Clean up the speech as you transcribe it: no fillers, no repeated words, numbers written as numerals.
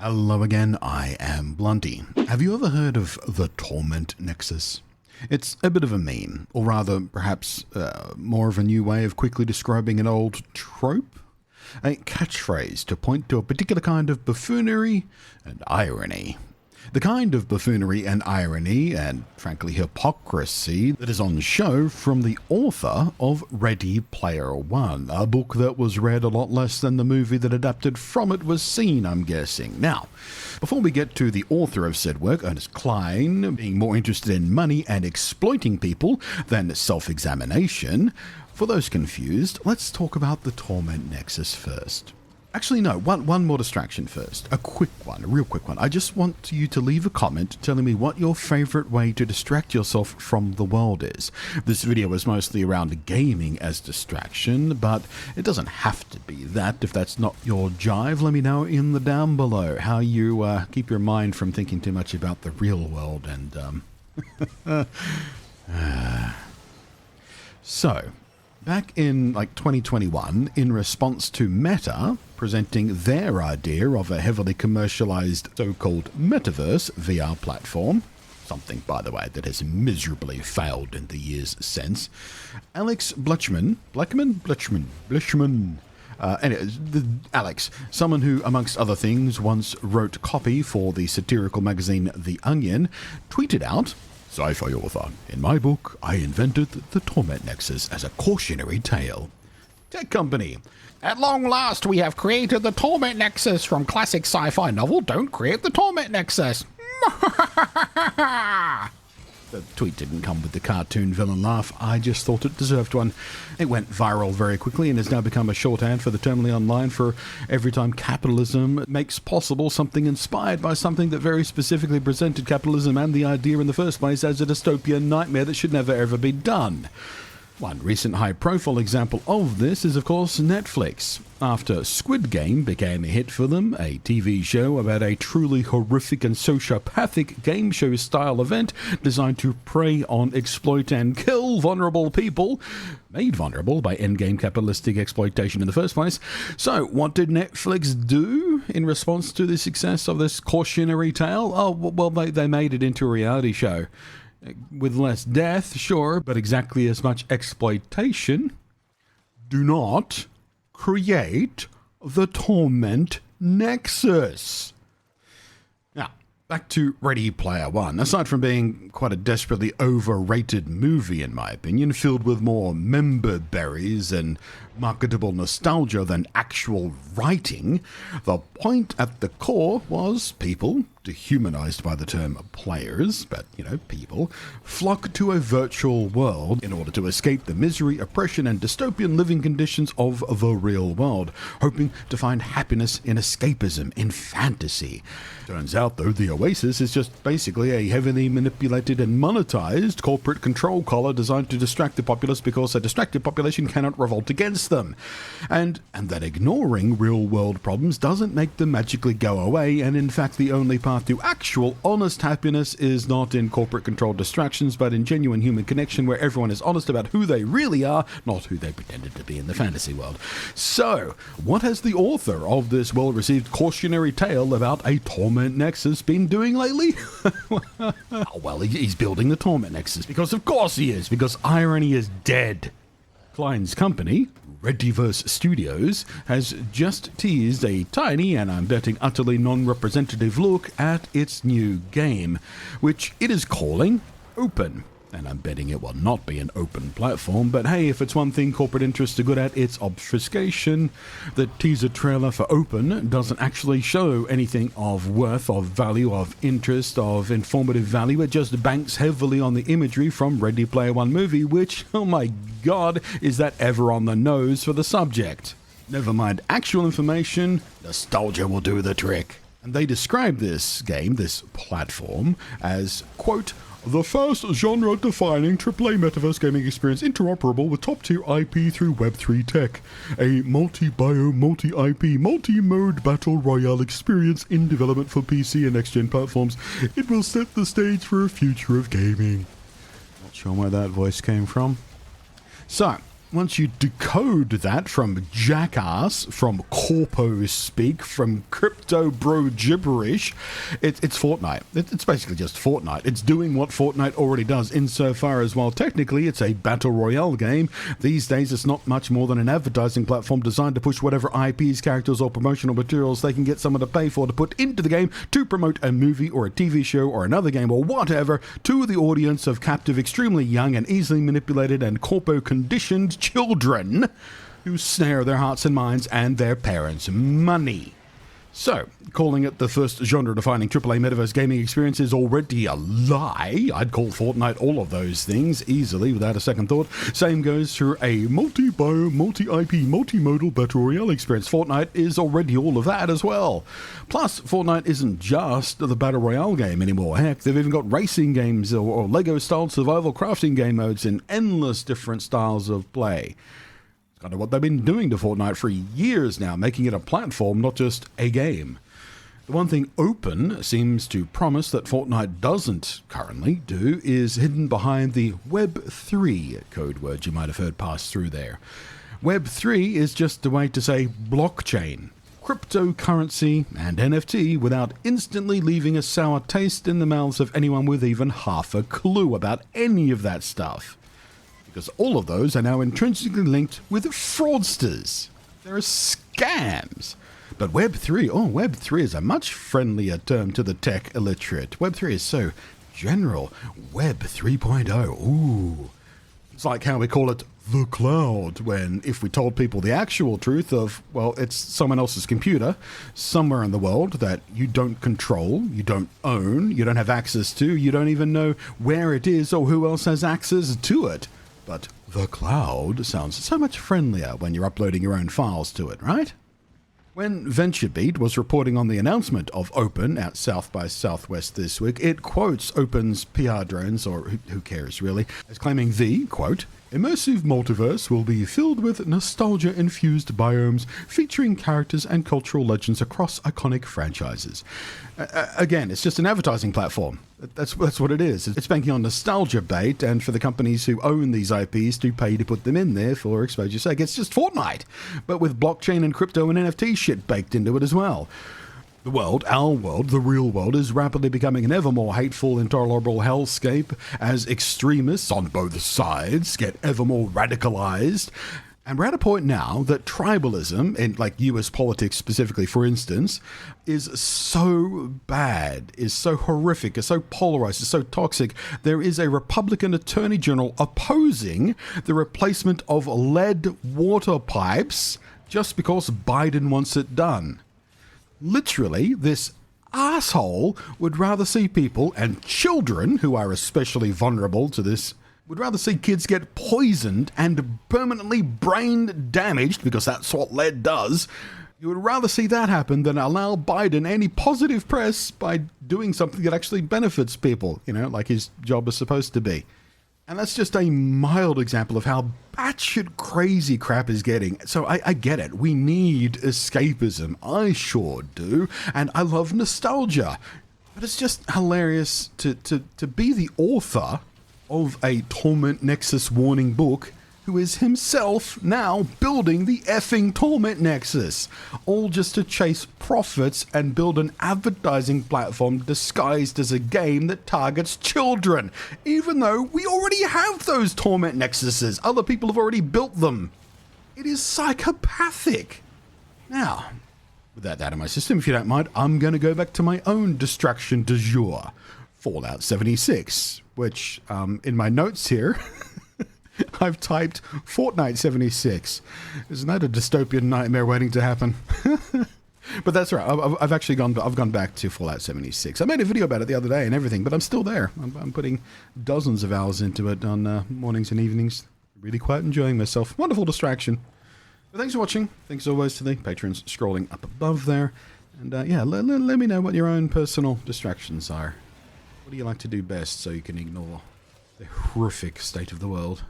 Hello again, I am Blunty. Have you ever heard of the Torment Nexus? It's a bit of a meme, or rather, perhaps more of a new way of quickly describing an old trope? A catchphrase to point to a particular kind of buffoonery and irony. The kind of buffoonery and irony, and frankly hypocrisy, that is on show from the author of Ready Player One, a book that was read a lot less than the movie that adapted from it was seen, I'm guessing. Now, before we get to the author of said work, Ernest Cline, being more interested in money and exploiting people than self-examination, for those confused, let's talk about the Torment Nexus first. Actually, no, one more distraction first. A quick one, a real quick one. I just want you to leave a comment telling me what your favorite way to distract yourself from the world is. This video is mostly around gaming as distraction, but it doesn't have to be that. If that's not your jive, let me know in the down below how you keep your mind from thinking too much about the real world and So, back in 2021, in response to Meta presenting their idea of a heavily commercialized so-called metaverse VR platform, something, by the way, that has miserably failed in the years since, Alex Blechman, Alex, someone who, amongst other things, once wrote copy for the satirical magazine The Onion, tweeted out, "Sci-fi author. In my book, I invented the Torment Nexus as a cautionary tale." Tech company. "At long last, we have created the Torment Nexus from classic sci-fi novel. Don't create the Torment Nexus." The tweet didn't come with the cartoon villain laugh. I just thought it deserved one. It went viral very quickly and has now become a shorthand for the terminally online for every time capitalism makes possible something inspired by something that very specifically presented capitalism and the idea in the first place as a dystopian nightmare that should never ever be done. One recent high-profile example of this is, of course, Netflix. After Squid Game became a hit for them, a TV show about a truly horrific and sociopathic game show-style event designed to prey on, exploit, and kill vulnerable people, made vulnerable by endgame capitalistic exploitation in the first place. So, what did Netflix do in response to the success of this cautionary tale? Oh, well, they made it into a reality show. With less death, sure, but exactly as much exploitation. Do not create the Torment Nexus. Now, back to Ready Player One. Aside from being quite a desperately overrated movie, in my opinion, filled with more member berries and marketable nostalgia than actual writing, the point at the core was people, dehumanized by the term players, but, people, flock to a virtual world in order to escape the misery, oppression, and dystopian living conditions of the real world, hoping to find happiness in escapism, in fantasy. Turns out, though, the OASIS is just basically a heavily manipulated and monetized corporate control collar designed to distract the populace because a distracted population cannot revolt against them. And that ignoring real-world problems doesn't make them magically go away, and in fact the only path to actual honest happiness is not in corporate-controlled distractions, but in genuine human connection where everyone is honest about who they really are, not who they pretended to be in the fantasy world. So, what has the author of this well-received cautionary tale about a Torment Nexus been doing lately? Well, he's building the Torment Nexus, because of course he is, because irony is dead. Cline's company, Readyverse Studios, has just teased a tiny, and I'm betting utterly non-representative look at its new game, which it is calling Open. And I'm betting it will not be an open platform, but hey, if it's one thing corporate interests are good at, it's obfuscation. The teaser trailer for Open doesn't actually show anything of worth, of value, of interest, of informative value. It just banks heavily on the imagery from Ready Player One movie, which, oh my god, is that ever on the nose for the subject. Never mind actual information, nostalgia will do the trick. And they describe this game, this platform, as, quote, "the first genre-defining AAA metaverse gaming experience interoperable with top-tier IP through Web3 tech. A multi-biome, multi-IP, multi-mode battle royale experience in development for PC and next-gen platforms. It will set the stage for a future of gaming." Not sure where that voice came from. So, once you decode that from jackass, from corpo speak, from crypto bro gibberish, it's Fortnite. It's basically just Fortnite. It's doing what Fortnite already does, insofar as, while technically it's a battle royale game, these days it's not much more than an advertising platform designed to push whatever IPs, characters, or promotional materials they can get someone to pay for to put into the game to promote a movie or a TV show or another game or whatever to the audience of captive, extremely young and easily manipulated and corpo-conditioned children who snare their hearts and minds and their parents' money. So, calling it the first genre-defining AAA metaverse gaming experience is already a lie. I'd call Fortnite all of those things easily without a second thought. Same goes for a multi-biome, multi-IP, multimodal battle royale experience. Fortnite is already all of that as well. Plus, Fortnite isn't just the battle royale game anymore. Heck, they've even got racing games or Lego-style survival crafting game modes and endless different styles of play. Kind of what they've been doing to Fortnite for years now, making it a platform, not just a game. The one thing Open seems to promise that Fortnite doesn't currently do is hidden behind the Web3 code word you might have heard pass through there. Web3 is just a way to say blockchain, cryptocurrency, and NFT without instantly leaving a sour taste in the mouths of anyone with even half a clue about any of that stuff. Because all of those are now intrinsically linked with fraudsters. They're scams. But Web3 is a much friendlier term to the tech illiterate. Web3 is so general. Web 3.0, ooh. It's like how we call it the cloud, when if we told people the actual truth of, well, it's someone else's computer somewhere in the world that you don't control, you don't own, you don't have access to, you don't even know where it is or who else has access to it. But the cloud sounds so much friendlier when you're uploading your own files to it, right? When VentureBeat was reporting on the announcement of Open at South by Southwest this week, it quotes Open's PR drones, or who cares really, as claiming the, quote, immersive multiverse will be filled with nostalgia-infused biomes featuring characters and cultural legends across iconic franchises. Again, it's just an advertising platform. That's what it is. It's banking on nostalgia bait, and for the companies who own these IPs to pay to put them in there for exposure's sake. It's just Fortnite, but with blockchain and crypto and NFT shit baked into it as well. The world, our world, the real world, is rapidly becoming an ever more hateful, intolerable hellscape as extremists on both sides get ever more radicalized. And we're at a point now that tribalism, in like US politics specifically, for instance, is so bad, is so horrific, is so polarized, is so toxic. There is a Republican Attorney General opposing the replacement of lead water pipes just because Biden wants it done. Literally, this asshole would rather see people, and children who are especially vulnerable to this, would rather see kids get poisoned and permanently brain damaged, because that's what lead does. You would rather see that happen than allow Biden any positive press by doing something that actually benefits people, like his job is supposed to be. And that's just a mild example of how batshit crazy crap is getting. So I get it. We need escapism. I sure do. And I love nostalgia. But it's just hilarious to be the author of a Torment Nexus warning book who is himself now building the effing Torment Nexus, all just to chase profits and build an advertising platform disguised as a game that targets children, even though we already have those Torment Nexuses. Other people have already built them. It is psychopathic. Now, with that out of my system, if you don't mind, I'm going to go back to my own distraction du jour, Fallout 76, which, in my notes here, I've typed Fortnite 76. Isn't that a dystopian nightmare waiting to happen? But that's right. I've actually gone back to Fallout 76. I made a video about it the other day and everything, but I'm still there. I'm putting dozens of hours into it on mornings and evenings. Really quite enjoying myself. Wonderful distraction. But thanks for watching. Thanks as always to the patrons scrolling up above there. And yeah, let me know what your own personal distractions are. What do you like to do best so you can ignore the horrific state of the world?